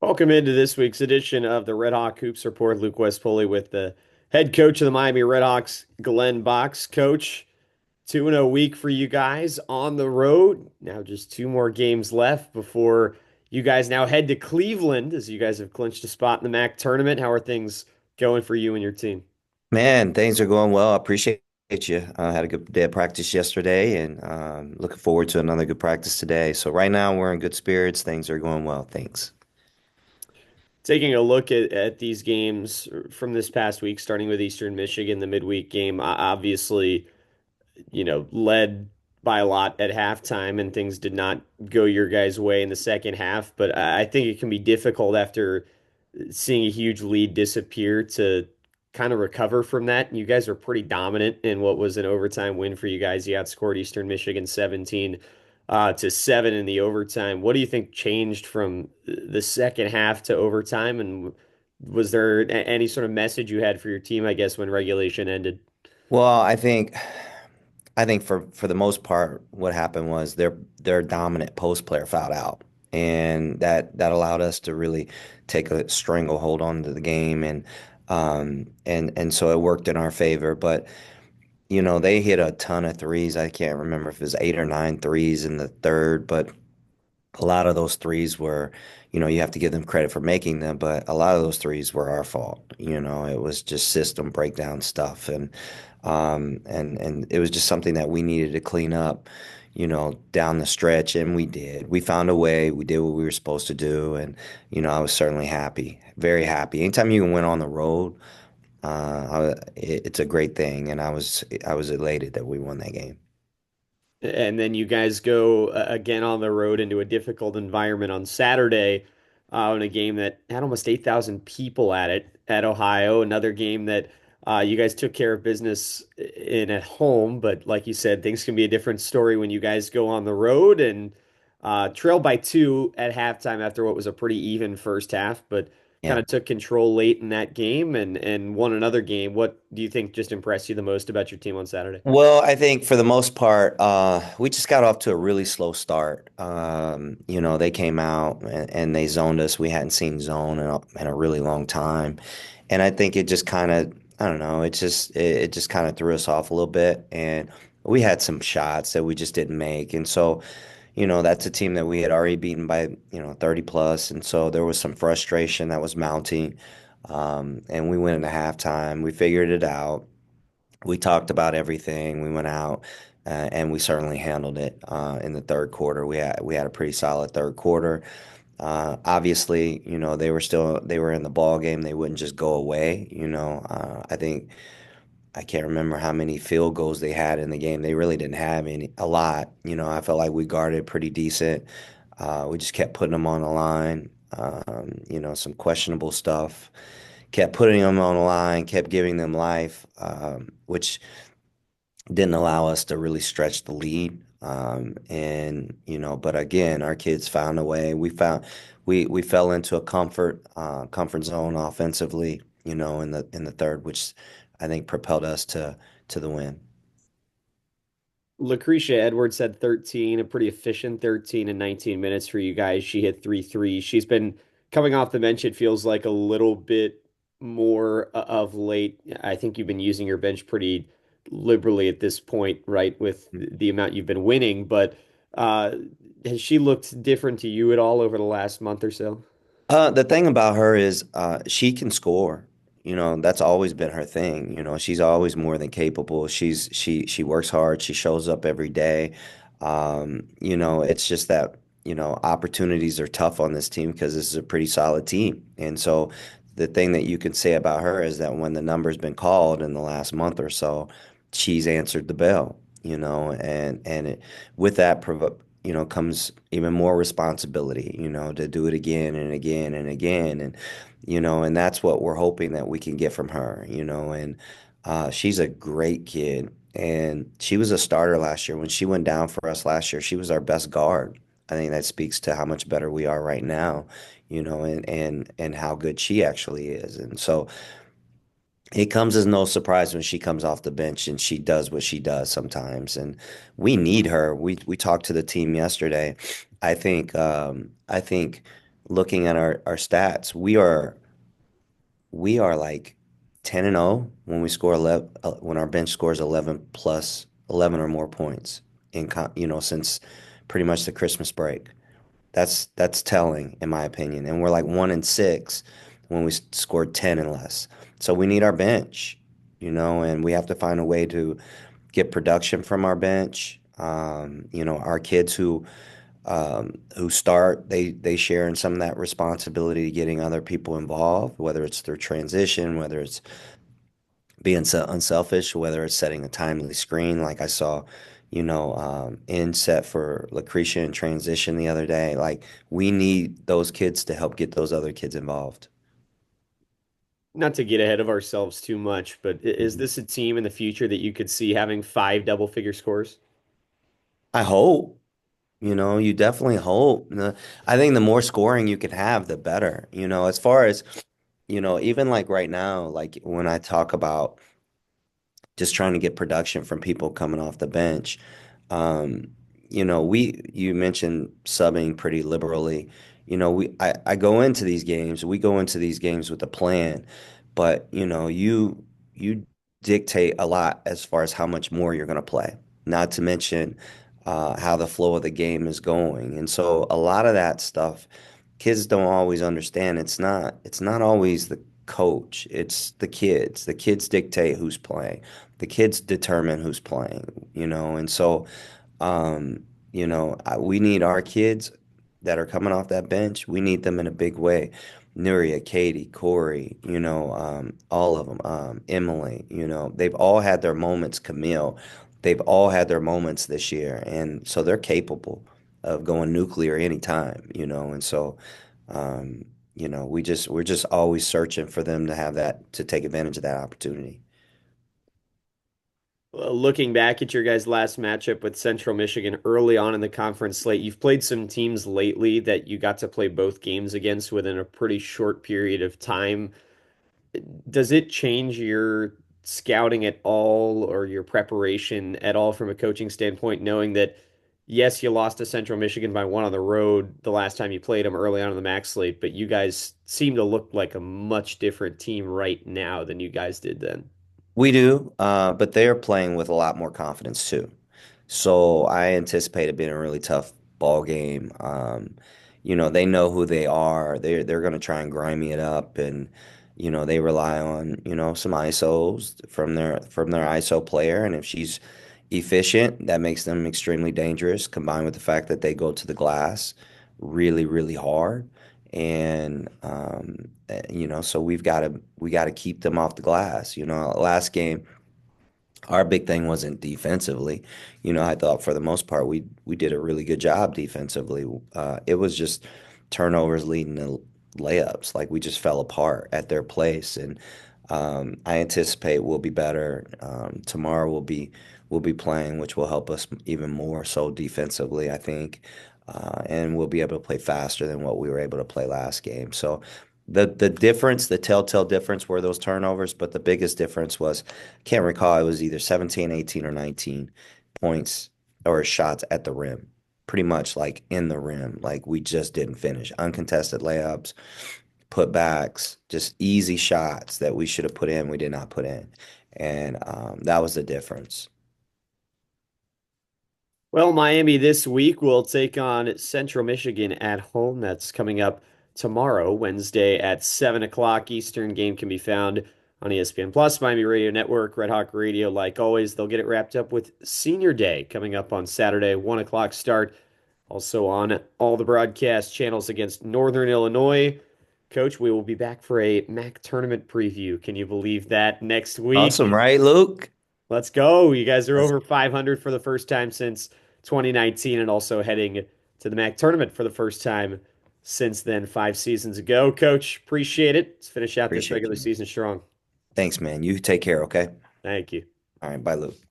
Welcome into this week's edition of the RedHawk Hoops Report. Luke West Poley with the head coach of the Miami RedHawks, Glenn Box. Coach, 2-0 week for you guys on the road. Now just two more games left before you guys now head to Cleveland as you guys have clinched a spot in the MAC tournament. How are things going for you and your team? Man, things are going well. I appreciate you. I had a good day of practice yesterday and looking forward to another good practice today. So right now we're in good spirits. Things are going well. Thanks. Taking a look at these games from this past week, starting with Eastern Michigan, the midweek game, obviously led by a lot at halftime, and things did not go your guys' way in the second half. But I think it can be difficult after seeing a huge lead disappear to kind of recover from that. You guys were pretty dominant in what was an overtime win for you guys. You outscored Eastern Michigan 17 to 7 in the overtime. What do you think changed from the second half to overtime? And was there any sort of message you had for your team, I guess, when regulation ended? Well, I think for the most part, what happened was their dominant post player fouled out, and that allowed us to really take a stranglehold onto the game, and so it worked in our favor. But they hit a ton of threes. I can't remember if it was eight or nine threes in the third, but a lot of those threes were, you have to give them credit for making them, but a lot of those threes were our fault. It was just system breakdown stuff, and it was just something that we needed to clean up, down the stretch, and we did. We found a way. We did what we were supposed to do, and I was certainly happy, very happy. Anytime you can win on the road, it's a great thing, and I was elated that we won that game. And then you guys go again on the road into a difficult environment on Saturday in a game that had almost 8,000 people at it at Ohio. Another game that you guys took care of business in at home. But like you said, things can be a different story when you guys go on the road and trailed by two at halftime after what was a pretty even first half, but kind Yeah. of took control late in that game and won another game. What do you think just impressed you the most about your team on Saturday? Well, I think for the most part, we just got off to a really slow start. They came out and they zoned us. We hadn't seen zone in a really long time. And I think it just kind of, I don't know, it just kind of threw us off a little bit. And we had some shots that we just didn't make. And so, that's a team that we had already beaten by, 30 plus. And so there was some frustration that was mounting. And we went into halftime. We figured it out. We talked about everything. We went out and we certainly handled it in the third quarter. We had a pretty solid third quarter. Obviously, they were in the ball game. They wouldn't just go away. I think I can't remember how many field goals they had in the game. They really didn't have a lot. I felt like we guarded pretty decent. We just kept putting them on the line. Some questionable stuff. Kept putting them on the line, kept giving them life, which didn't allow us to really stretch the lead. But again, our kids found a way. We fell into a comfort zone offensively, in the third, which I think propelled us to the win. Lucretia Edwards had 13, a pretty efficient 13 in 19 minutes for you guys. She hit three threes. She's been coming off the bench, it feels like a little bit more of late. I think you've been using your bench pretty liberally at this point, right, with the amount you've been winning. But uh, has she looked different to you at all over the last month or so? The thing about her is she can score. That's always been her thing. She's always more than capable. She works hard. She shows up every day. It's just that, opportunities are tough on this team because this is a pretty solid team. And so the thing that you can say about her is that when the number's been called in the last month or so, she's answered the bell, with that comes even more responsibility, to do it again and again and again. And that's what we're hoping that we can get from her, and she's a great kid. And she was a starter last year. When she went down for us last year, she was our best guard. I think that speaks to how much better we are right now, and how good she actually is. And so it comes as no surprise when she comes off the bench and she does what she does sometimes. And we need her. We talked to the team yesterday. I think looking at our stats, we are like 10 and 0 when we score 11 when our bench scores 11 plus 11 or more points since pretty much the Christmas break. That's telling in my opinion. And we're like 1 and 6 when we scored 10 and less. So we need our bench, and we have to find a way to get production from our bench. Our kids who start, they share in some of that responsibility to getting other people involved, whether it's their transition, whether it's being so unselfish, whether it's setting a timely screen, like I saw, in set for Lucretia in transition the other day. Like we need those kids to help get those other kids involved. Not to get ahead of ourselves too much, but is Mhm. this a team in the future that you could see having five double-figure scores? I hope. You definitely hope. I think the more scoring you can have, the better. As far as, even like right now, like when I talk about just trying to get production from people coming off the bench. Um, you mentioned subbing pretty liberally. I go into these games, we go into these games with a plan, but you dictate a lot as far as how much more you're going to play, not to mention how the flow of the game is going. And so a lot of that stuff kids don't always understand. It's not always the coach, it's the kids. The kids dictate who's playing. The kids determine who's playing. And so we need our kids that are coming off that bench. We need them in a big way. Nuria, Katie, Corey, all of them, Emily, they've all had their moments. Camille, they've all had their moments this year, and so they're capable of going nuclear anytime. And so, um, we're just always searching for them to have that to take advantage of that opportunity. Well, looking back at your guys' last matchup with Central Michigan early on in the conference slate, you've played some teams lately that you got to play both games against within a pretty short period of time. Does it change your scouting at all or your preparation at all from a coaching standpoint, knowing that, yes, you lost to Central Michigan by one on the road the last time you played them early on in the max slate, but you guys seem to look like a much different team right now than you guys did then? We do, but they're playing with a lot more confidence too. So I anticipate it being a really tough ball game. They know who they are. They're going to try and grind me it up, and they rely on some ISOs from their ISO player, and if she's efficient, that makes them extremely dangerous. Combined with the fact that they go to the glass really, really hard, and so we got to keep them off the glass. Last game our big thing wasn't defensively. I thought for the most part we did a really good job defensively. It was just turnovers leading to layups. Like we just fell apart at their place, and I anticipate we'll be better. Tomorrow we'll be playing, which will help us even more so defensively, I think. And we'll be able to play faster than what we were able to play last game. So the difference, the telltale difference were those turnovers, but the biggest difference was, can't recall, it was either 17, 18, or 19 points or shots at the rim. Pretty much like in the rim. Like we just didn't finish. Uncontested layups, putbacks, just easy shots that we should have put in, we did not put in. And that was the difference. Well, Miami this week will take on Central Michigan at home. That's coming up tomorrow, Wednesday at 7 o'clock Eastern. Game can be found on ESPN Plus, Miami Radio Network, RedHawk Radio. Like always, they'll get it wrapped up with Senior Day coming up on Saturday, 1 o'clock start. Also on all the broadcast channels against Northern Illinois. Coach, we will be back for a MAC tournament preview. Can you believe that next week? Awesome, right, Luke? Let's go. You guys are Let's over 500 for the first time since 2019 and also heading to the MAC tournament for the first time since then, 5 seasons ago. Coach, appreciate it. Let's finish out this appreciate regular you. season strong. Thanks, man. You take care, okay? Thank you. All right, bye, Luke.